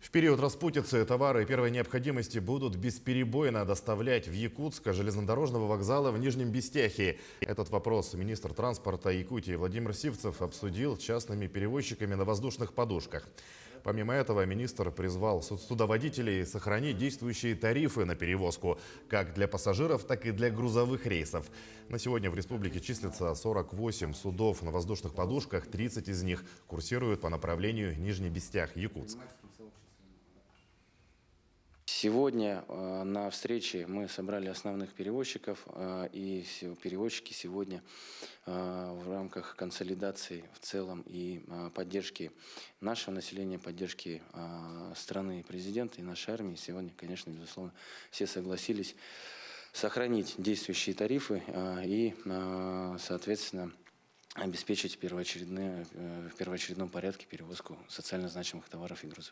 В период распутицы товары первой необходимости будут бесперебойно доставлять в Якутск железнодорожного вокзала в Нижнем Бестяхе. Этот вопрос министр транспорта Якутии Владимир Сивцев обсудил с частными перевозчиками на воздушных подушках. Помимо этого, министр призвал судоводителей сохранить действующие тарифы на перевозку как для пассажиров, так и для грузовых рейсов. На сегодня в республике числится 48 судов на воздушных подушках, 30 из них курсируют по направлению Нижний Бестях-Якутск. Сегодня на встрече мы собрали основных перевозчиков, и перевозчики сегодня в рамках консолидации в целом и поддержки нашего населения, поддержки страны, президента и нашей армии, сегодня, конечно, безусловно, все согласились сохранить действующие тарифы и, соответственно, обеспечить в первоочередном порядке перевозку социально значимых товаров и грузов.